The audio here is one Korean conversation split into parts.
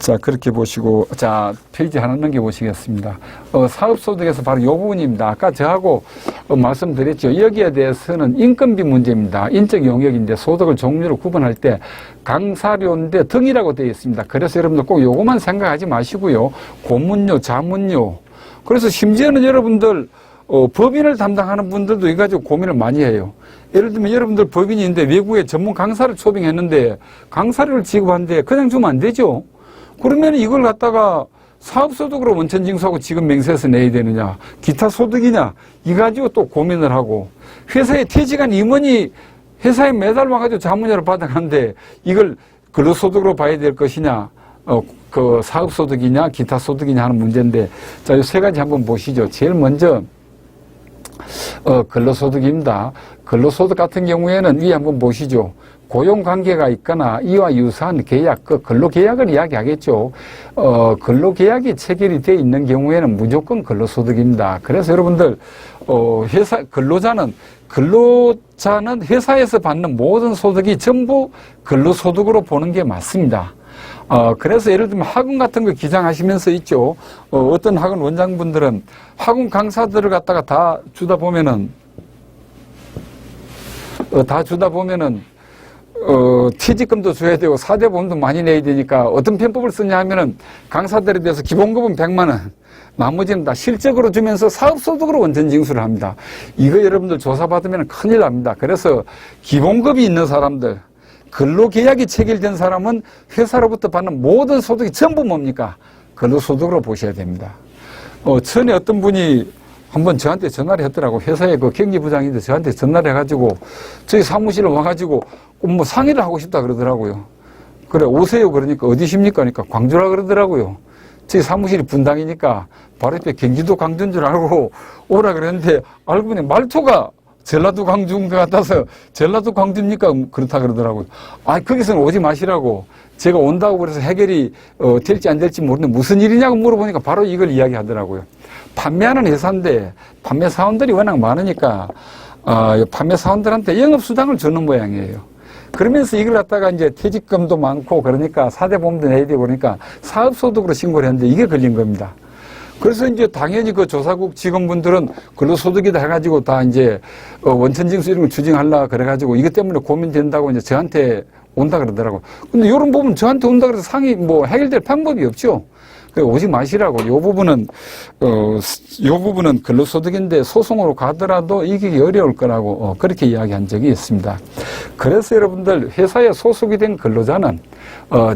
자, 그렇게 보시고, 자, 페이지 하나 넘겨보시겠습니다. 사업소득에서 바로 이 부분입니다. 아까 저하고 말씀드렸죠. 여기에 대해서는 인건비 문제입니다. 인적 영역인데 소득을 종류로 구분할 때 강사료인데 등이라고 되어 있습니다. 그래서 여러분들 꼭 요것만 생각하지 마시고요. 고문료, 자문료. 그래서 심지어는 여러분들 법인을 담당하는 분들도 이거 가지고 고민을 많이 해요. 예를 들면 여러분들 법인인데 외국에 전문 강사를 초빙했는데 강사료를 지급하는데 그냥 주면 안 되죠. 그러면 이걸 갖다가 사업소득으로 원천징수하고 지급 맹세해서 내야 되느냐, 기타 소득이냐, 이 가지고 또 고민을 하고, 회사에 퇴직한 임원이 회사에 매달 와가지고 자문료를 받아가는데 이걸 근로소득으로 봐야 될 것이냐, 그 사업소득이냐, 기타 소득이냐 하는 문제인데, 자, 이 세 가지 한번 보시죠. 제일 먼저, 근로소득입니다. 근로소득 같은 경우에는 위에 한번 보시죠. 고용관계가 있거나 이와 유사한 계약, 그 근로계약을 이야기하겠죠. 근로계약이 체결이 되어 있는 경우에는 무조건 근로소득입니다. 그래서 여러분들, 근로자는 회사에서 받는 모든 소득이 전부 근로소득으로 보는 게 맞습니다. 그래서 예를 들면 학원 같은 거 기장하시면서 있죠. 어떤 학원 원장분들은 학원 강사들을 갖다가 다 주다 보면은 퇴직금도 줘야 되고 사대보험도 많이 내야 되니까 어떤 편법을 쓰냐 하면은 강사들에 대해서 기본급은 100만 원, 나머지는 다 실적으로 주면서 사업소득으로 원천징수를 합니다. 이거 여러분들 조사받으면 큰일 납니다. 그래서 기본급이 있는 사람들, 근로계약이 체결된 사람은 회사로부터 받는 모든 소득이 전부 뭡니까? 근로소득으로 보셔야 됩니다. 전에 어떤 분이 한번 저한테 전화를 했더라고. 회사에 그 경기부장인데 저한테 전화를 해가지고 저희 사무실에 와가지고 뭐 상의를 하고 싶다 그러더라고요. 그래, 오세요. 그러니까 어디십니까? 그러니까 광주라 그러더라고요. 저희 사무실이 분당이니까 바로 옆에 경기도 광주인 줄 알고 오라 그랬는데 알고 보니 말투가 전라도 광주인 것 같아서 전라도 광주입니까? 그렇다 그러더라고요. 거기서는 오지 마시라고. 제가 온다고 그래서 해결이 될지 안 될지 모르는데 무슨 일이냐고 물어보니까 바로 이걸 이야기하더라고요. 판매하는 회사인데 판매 사원들이 워낙 많으니까 판매 사원들한테 영업수당을 주는 모양이에요. 그러면서 이걸 갖다가 이제 퇴직금도 많고 그러니까 사대보험도 내야 되고 그러니까 사업소득으로 신고를 했는데 이게 걸린 겁니다. 그래서 이제 당연히 그 조사국 직원분들은 근로소득이다 해가지고 다 이제 원천징수 이런 걸 추징하려 그래가지고 이것 때문에 고민된다고 이제 저한테 온다 그러더라고. 근데 이런 부분 저한테 온다 그래서 상의 뭐 해결될 방법이 없죠. 오지 마시라고. 요 부분은 근로소득인데 소송으로 가더라도 이기기 어려울 거라고 그렇게 이야기한 적이 있습니다. 그래서 여러분들 회사에 소속이 된 근로자는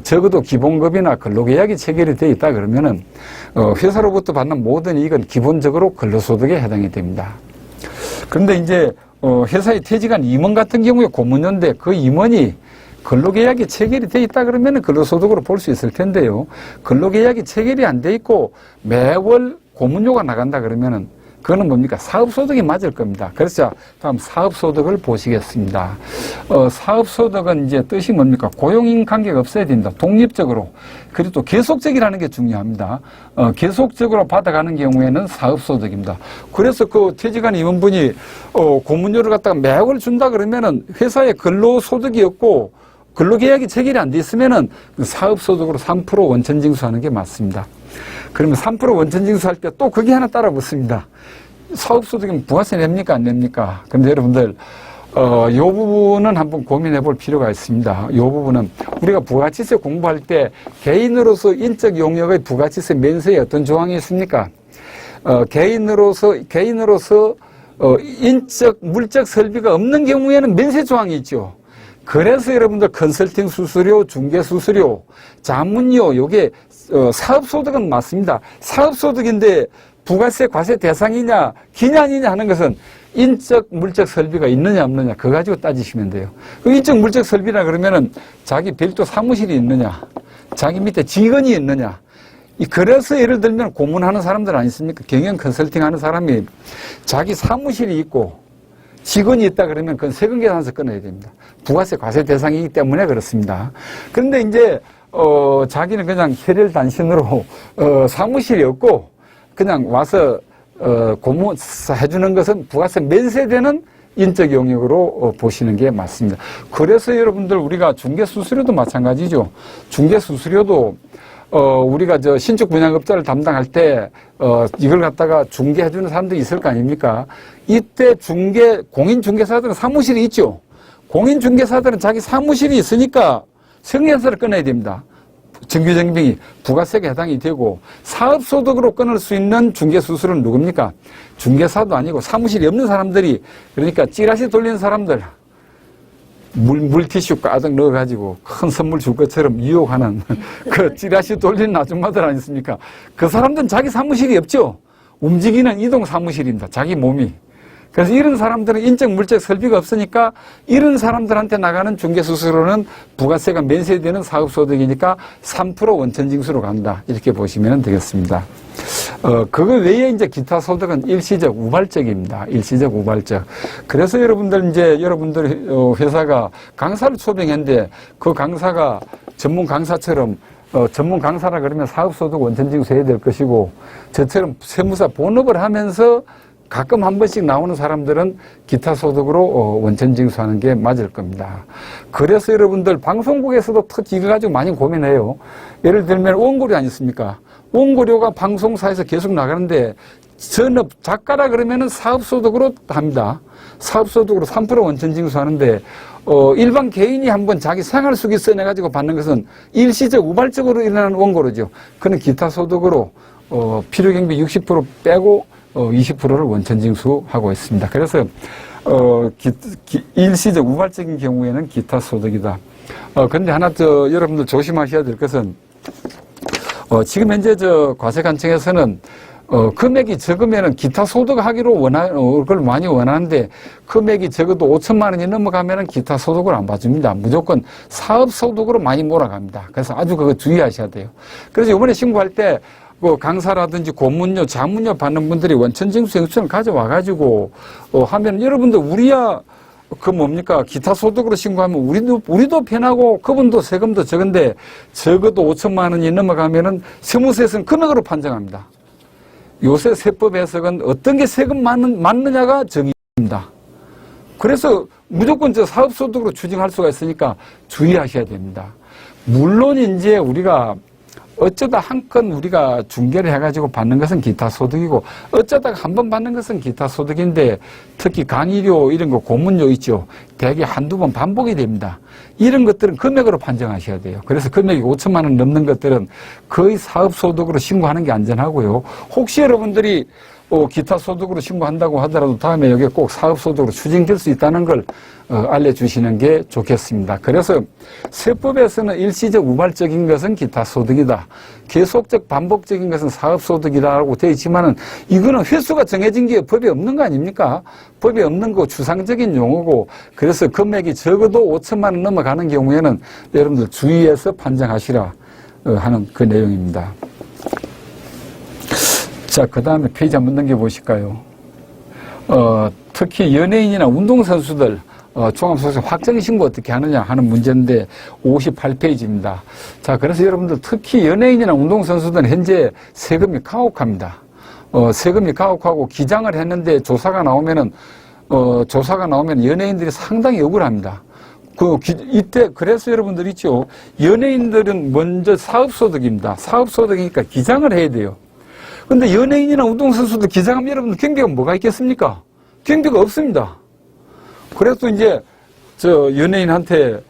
적어도 기본급이나 근로계약이 체결이 되어 있다 그러면은 회사로부터 받는 모든 이익은 기본적으로 근로소득에 해당이 됩니다. 그런데 이제 회사에 퇴직한 임원 같은 경우에 고문료인데 그 임원이 근로계약이 체결이 돼 있다 그러면 근로소득으로 볼 수 있을 텐데요. 근로계약이 체결이 안 돼 있고 매월 고문료가 나간다 그러면은 그거는 뭡니까? 사업소득이 맞을 겁니다. 그래서 다음 사업소득을 보시겠습니다. 사업소득은 이제 뜻이 뭡니까? 고용인 관계가 없어야 된다. 독립적으로. 그리고 또 계속적이라는 게 중요합니다. 계속적으로 받아가는 경우에는 사업소득입니다. 그래서 그 퇴직한 임원분이 고문료를 갖다가 매월 준다 그러면은 회사에 근로소득이 없고 근로계약이 체결이 안 돼 있으면은 사업소득으로 3% 원천징수하는 게 맞습니다. 그러면 3% 원천징수할 때 또 그게 하나 따라 붙습니다. 사업소득이면 부가세 냅니까 안 냅니까? 그런데 여러분들 이 부분은 한번 고민해 볼 필요가 있습니다. 이 부분은 우리가 부가치세 공부할 때 개인으로서 인적 용역의 부가치세 면세에 어떤 조항이 있습니까? 개인으로서 인적 물적 설비가 없는 경우에는 면세 조항이 있죠. 그래서 여러분들 컨설팅 수수료, 중개 수수료, 자문료 요게 사업소득은 맞습니다. 사업소득인데 부가세 과세 대상이냐 기냐 아니냐 하는 것은 인적 물적 설비가 있느냐 없느냐 그거 가지고 따지시면 돼요. 그 인적 물적 설비라 그러면은 자기 별도 사무실이 있느냐, 자기 밑에 직원이 있느냐. 그래서 예를 들면 고문하는 사람들 아니습니까? 경영 컨설팅 하는 사람이 자기 사무실이 있고 직원이 있다 그러면 그건 세금 계산서 끊어야 됩니다. 부가세 과세 대상이기 때문에 그렇습니다. 그런데 이제 자기는 그냥 혈혈단신으로 사무실이 없고 그냥 와서 고문 해주는 것은 부가세 면세되는 인적 영역으로 보시는 게 맞습니다. 그래서 여러분들 우리가 중개수수료도 마찬가지죠. 중개수수료도 우리가 신축 분양업자를 담당할 때, 이걸 갖다가 중개해주는 사람들이 있을 거 아닙니까? 이때 공인중개사들은 사무실이 있죠. 공인중개사들은 자기 사무실이 있으니까 성년세를 끊어야 됩니다. 정규정비이 부가세에 해당이 되고, 사업소득으로 끊을 수 있는 중개수수료는 누굽니까? 중개사도 아니고 사무실이 없는 사람들이, 그러니까 찌라시 돌리는 사람들, 물티슈 가득 넣어가지고 큰 선물 줄 것처럼 유혹하는 그 찌라시 돌리는 아줌마들 아니십니까? 그 사람들은 자기 사무실이 없죠. 움직이는 이동 사무실입니다. 자기 몸이. 그래서 이런 사람들은 인적 물적 설비가 없으니까 이런 사람들한테 나가는 중개수수료는 부가세가 면세되는 사업소득이니까 3% 원천징수로 간다. 이렇게 보시면 되겠습니다. 그거 외에 이제 기타 소득은 일시적 우발적입니다. 일시적 우발적. 그래서 여러분들 회사가 강사를 초빙했는데 그 강사가 전문 강사처럼 전문 강사라 그러면 사업소득 원천징수 해야 될 것이고, 저처럼 세무사 본업을 하면서 가끔 한 번씩 나오는 사람들은 기타 소득으로 원천징수하는 게 맞을 겁니다. 그래서 여러분들 방송국에서도 특히 이거 가지고 많이 고민해요. 예를 들면 원고료 아니습니까? 원고료가 방송사에서 계속 나가는데 전업 작가라 그러면은 사업소득으로 합니다. 사업소득으로 3% 원천징수하는데 일반 개인이 한번 자기 생활수기 써내가지고 받는 것은 일시적 우발적으로 일어나는 원고료죠. 그는 기타 소득으로 필요경비 60% 빼고 20%를 원천징수하고 있습니다. 그래서 일시적 우발적인 경우에는 기타 소득이다. 근데 하나 여러분들 조심하셔야 될 것은 지금 현재 과세관청에서는 금액이 적으면은 기타 소득하기로 그걸 많이 원하는데, 금액이 적어도 5천만 원이 넘어가면은 기타 소득을 안 봐줍니다. 무조건 사업 소득으로 많이 몰아갑니다. 그래서 아주 그거 주의하셔야 돼요. 그래서 이번에 신고할 때 강사라든지 고문료, 자문료 받는 분들이 원천징수 영수증을 가져와가지고 하면 여러분들 기타 소득으로 신고하면 우리도 편하고 그분도 세금도 적은데, 적어도 5천만 원이 넘어가면은 세무서에서는 금액으로 판정합니다. 요새 세법 해석은 어떤 게 세금 맞느냐가 정의입니다. 그래서 무조건 사업소득으로 추징할 수가 있으니까 주의하셔야 됩니다. 물론 이제 우리가 어쩌다 한 건 우리가 중개를 해가지고 받는 것은 기타 소득이고, 어쩌다가 한 번 받는 것은 기타 소득인데, 특히 강의료 이런 거 고문료 있죠. 대개 한두 번 반복이 됩니다. 이런 것들은 금액으로 판정하셔야 돼요. 그래서 금액이 5천만 원 넘는 것들은 거의 사업소득으로 신고하는 게 안전하고요. 혹시 여러분들이 기타 소득으로 신고한다고 하더라도 다음에 여기에 꼭 사업소득으로 추징될 수 있다는 걸 알려주시는 게 좋겠습니다. 그래서 세법에서는 일시적 우발적인 것은 기타 소득이다. 계속적 반복적인 것은 사업소득이라고 되어 있지만은 이거는 횟수가 정해진 게 법에 없는 거 아닙니까? 법에 없는 거 추상적인 용어고, 그래서 금액이 적어도 5천만 원 넘어가는 경우에는 여러분들 주의해서 판정하시라 하는 그 내용입니다. 자, 그 다음에 페이지 한번 넘겨보실까요? 특히 연예인이나 운동선수들, 종합소득세 확정신고 어떻게 하느냐 하는 문제인데 58페이지입니다. 자, 그래서 여러분들 특히 연예인이나 운동선수들은 현재 세금이 가혹합니다. 세금이 가혹하고 기장을 했는데 조사가 나오면 연예인들이 상당히 억울합니다. 이때, 그래서 여러분들 있죠. 연예인들은 먼저 사업소득입니다. 사업소득이니까 기장을 해야 돼요. 근데 연예인이나 운동선수들 기장하면 여러분들 경비가 뭐가 있겠습니까? 경비가 없습니다. 그래서 이제, 연예인한테,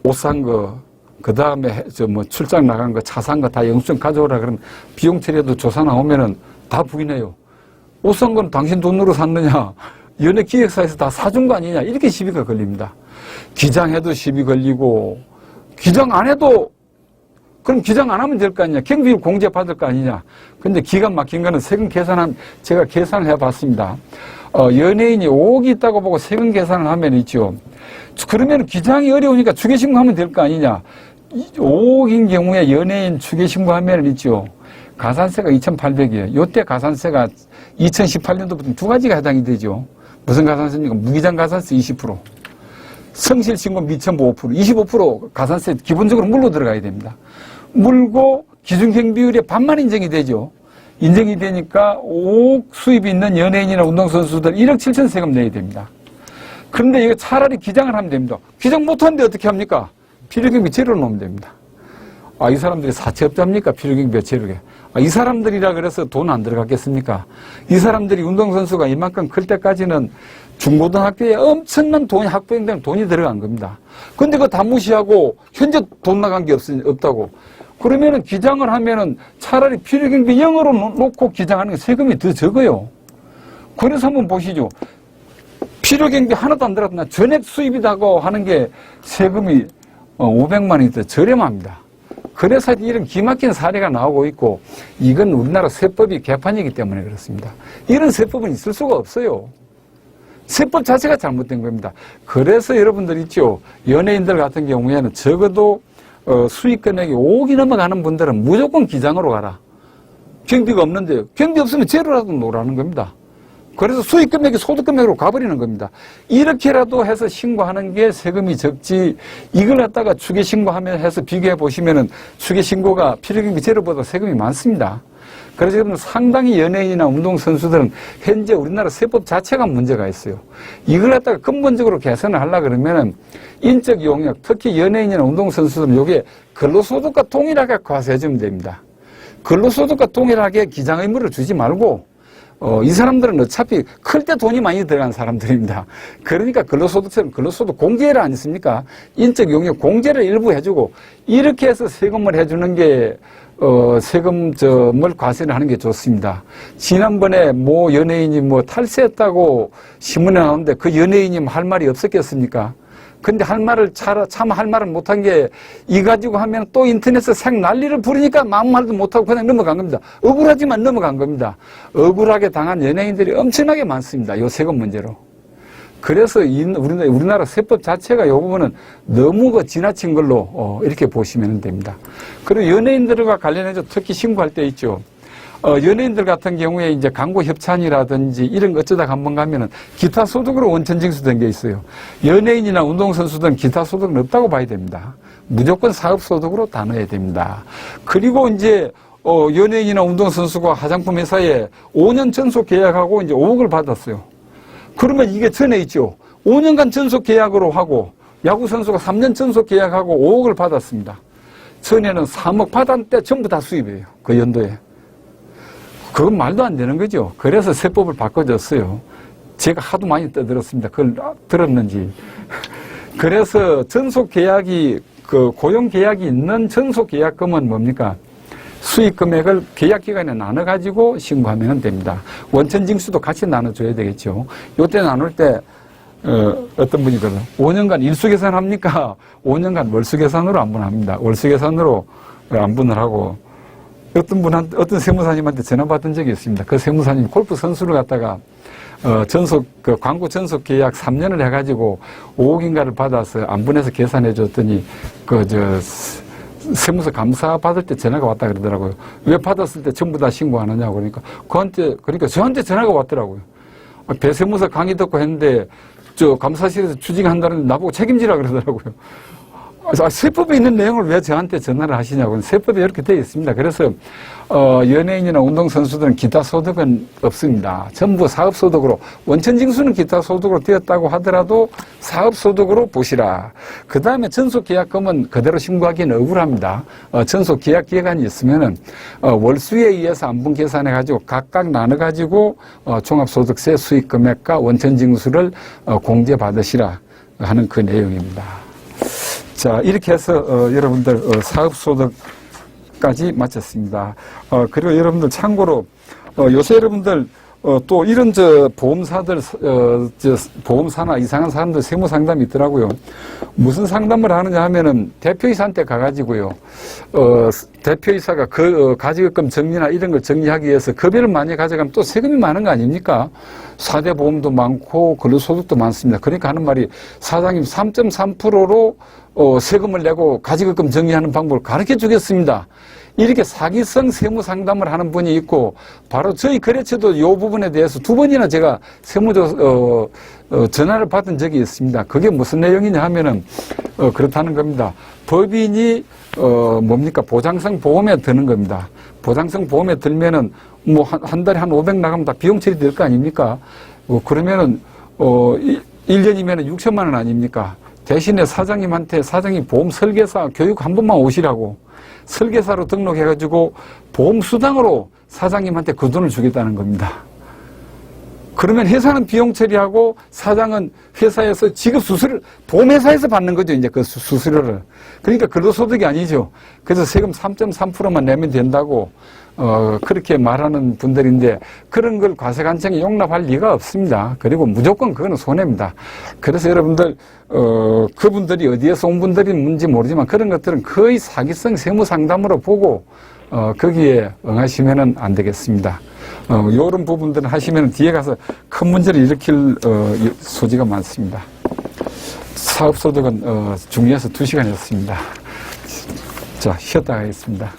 옷 산 거, 그 다음에, 출장 나간 거, 차 산 거 다 영수증 가져오라 그러면 비용 처리해도 조사 나오면은 다 부인해요. 옷 산 건 당신 돈으로 샀느냐? 연예 기획사에서 다 사준 거 아니냐? 이렇게 시비가 걸립니다. 기장해도 시비 걸리고, 기장 안 해도 그럼 기장 안 하면 될 거 아니냐. 경비율 공제 받을 거 아니냐. 근데 기가 막힌 거는 세금 제가 계산을 해봤습니다. 연예인이 5억이 있다고 보고 세금 계산을 하면 있죠. 그러면 기장이 어려우니까 추계신고하면 될 거 아니냐. 5억인 경우에 연예인 추계신고하면 있죠. 가산세가 2,800이에요. 요때 가산세가 2018년도부터 두 가지가 해당이 되죠. 무슨 가산세입니까? 무기장 가산세 20%. 성실신고 미천부 5%, 25% 가산세 기본적으로 물로 들어가야 됩니다. 물고 기준경비율의 반만 인정이 되죠. 인정이 되니까 5억 수입이 있는 연예인이나 운동선수들 1억 7천 세금 내야 됩니다. 그런데 이거 차라리 기장을 하면 됩니다. 기장 못하는데 어떻게 합니까? 필요경비 제로로 놓으면 됩니다. 이 사람들이 사채업자입니까? 필요경비와 체류계. 이 사람들이라 그래서 돈 안 들어갔겠습니까? 이 사람들이 운동선수가 이만큼 클 때까지는 중고등학교에 엄청난 돈이 학부형들은 돈이 들어간 겁니다. 근데 그거 다 무시하고 현재 돈 나간 게 없다고. 그러면은 기장을 하면은 차라리 필요경비 0으로 놓고 기장하는 게 세금이 더 적어요. 그래서 한번 보시죠. 필요경비 하나도 안 들어갔나 전액 수입이라고 하는 게 세금이 500만 원이 더 저렴합니다. 그래서 이런 기막힌 사례가 나오고 있고 이건 우리나라 세법이 개판이기 때문에 그렇습니다. 이런 세법은 있을 수가 없어요. 세법 자체가 잘못된 겁니다. 그래서 여러분들 있죠. 연예인들 같은 경우에는 적어도 수익 금액이 5억이 넘어가는 분들은 무조건 기장으로 가라. 경비가 없는데 경비 없으면 제로라도 놓으라는 겁니다. 그래서 수익 금액이 소득 금액으로 가버리는 겁니다. 이렇게라도 해서 신고하는 게 세금이 적지 이걸 갖다가 추계 신고하면 해서 비교해 보시면은 추계 신고가 필요경비 제로보다 세금이 많습니다. 그래서 여러분 상당히 연예인이나 운동선수들은 현재 우리나라 세법 자체가 문제가 있어요. 이걸 갖다가 근본적으로 개선을 하려고 그러면은 인적 용역, 특히 연예인이나 운동선수들은 이게 근로소득과 동일하게 과세해주면 됩니다. 근로소득과 동일하게 기장 의무를 주지 말고 이 사람들은 어차피 클 때 돈이 많이 들어간 사람들입니다. 그러니까 근로소득세는 근로소득 공제를 아니습니까? 인적 용역 공제를 일부 해주고 이렇게 해서 세금을 해주는 게 세금점을 과세를 하는 게 좋습니다. 지난번에 모 연예인이 탈세했다고 신문에 나오는데 그 연예인이 할 말이 없었겠습니까? 근데 할 말을 참 할 말을 못한 게 이 가지고 하면 또 인터넷에 생 난리를 부르니까 아무 말도 못하고 그냥 넘어간 겁니다. 억울하지만 넘어간 겁니다. 억울하게 당한 연예인들이 엄청나게 많습니다. 이 세금 문제로. 그래서 우리나라 세법 자체가 이 부분은 너무 지나친 걸로 이렇게 보시면 됩니다. 그리고 연예인들과 관련해서 특히 신고할 때 있죠. 연예인들 같은 경우에 이제 광고 협찬이라든지 이런 거 어쩌다가 한번 가면은 기타 소득으로 원천 징수된 게 있어요. 연예인이나 운동선수들은 기타 소득은 없다고 봐야 됩니다. 무조건 사업 소득으로 다 넣어야 됩니다. 그리고 이제 연예인이나 운동선수가 화장품 회사에 5년 전속 계약하고 이제 5억을 받았어요. 그러면 이게 전에 있죠. 5년간 전속 계약으로 하고 야구선수가 3년 전속 계약하고 5억을 받았습니다. 전에는 3억 받았는데 전부 다 수입이에요. 그 연도에. 그건 말도 안 되는 거죠. 그래서 세법을 바꿔줬어요. 제가 하도 많이 떠들었습니다. 그걸 들었는지. 그래서 전속 계약이, 고용 계약이 있는 전속 계약금은 뭡니까? 수익 금액을 계약 기간에 나눠가지고 신고하면 됩니다. 원천 징수도 같이 나눠줘야 되겠죠. 요때 나눌 때, 어떤 분이거든. 5년간 일수 계산합니까? 5년간 월수 계산으로 안분합니다. 월수 계산으로 안분을 하고, 어떤 세무사님한테 전화 받은 적이 있습니다. 그 세무사님이 골프 선수를 갖다가, 광고 전속 계약 3년을 해가지고 5억인가를 받아서 안분해서 계산해 줬더니, 세무서 감사 받을 때 전화가 왔다 그러더라고요. 왜 받았을 때 전부 다 신고 안 하냐고 그러니까 저한테 전화가 왔더라고요. 배세무서 강의 듣고 했는데, 감사실에서 추징한다는데 나보고 책임지라 그러더라고요. 세법에 있는 내용을 왜 저한테 전화를 하시냐고. 세법에 이렇게 되어 있습니다. 그래서 연예인이나 운동선수들은 기타 소득은 없습니다. 전부 사업소득으로, 원천징수는 기타 소득으로 되었다고 하더라도 사업소득으로 보시라. 그 다음에 전속계약금은 그대로 신고하기는 억울합니다. 전속계약 기간이 있으면은 월수에 의해서 안분 계산해가지고 각각 나눠가지고 종합소득세 수익금액과 원천징수를 공제받으시라 하는 그 내용입니다. 자, 이렇게 해서 여러분들 사업소득까지 마쳤습니다. 그리고 여러분들 참고로 요새 여러분들 또 이런 보험사들 보험사나 이상한 사람들 세무 상담이 있더라고요. 무슨 상담을 하느냐 하면은 대표이사한테 가가지고요. 대표이사가 가지급금 정리나 이런 걸 정리하기 위해서 급여를 많이 가져가면 또 세금이 많은 거 아닙니까? 4대 보험도 많고 근로소득도 많습니다. 그러니까 하는 말이 사장님 3.3%로 세금을 내고 가지급금 정리하는 방법을 가르쳐 주겠습니다. 이렇게 사기성 세무 상담을 하는 분이 있고, 바로 저희 거래처도 이 부분에 대해서 2번이나 제가 전화를 받은 적이 있습니다. 그게 무슨 내용이냐 하면은, 그렇다는 겁니다. 법인이, 보장성 보험에 드는 겁니다. 보장성 보험에 들면은, 한 달에 한 500 나가면 다 비용 처리될 거 아닙니까? 그러면은, 1년이면은 6천만 원 아닙니까? 대신에 사장님한테 사장님 보험 설계사 교육 한 번만 오시라고. 설계사로 등록해가지고 보험수당으로 사장님한테 그 돈을 주겠다는 겁니다. 그러면 회사는 비용 처리하고 사장은 회사에서 지급 수수료, 보험회사에서 받는 거죠, 이제 그 수수료를. 그러니까 근로소득이 아니죠. 그래서 세금 3.3%만 내면 된다고, 그렇게 말하는 분들인데, 그런 걸 과세관청이 용납할 리가 없습니다. 그리고 무조건 그거는 손해입니다. 그래서 여러분들, 그분들이 어디에서 온 분들인지 모르지만 그런 것들은 거의 사기성 세무상담으로 보고, 거기에 응하시면은 안 되겠습니다. 요런 부분들을 하시면 뒤에 가서 큰 문제를 일으킬 소지가 많습니다. 사업소득은 중요해서 2시간이었습니다. 자, 쉬었다 가겠습니다.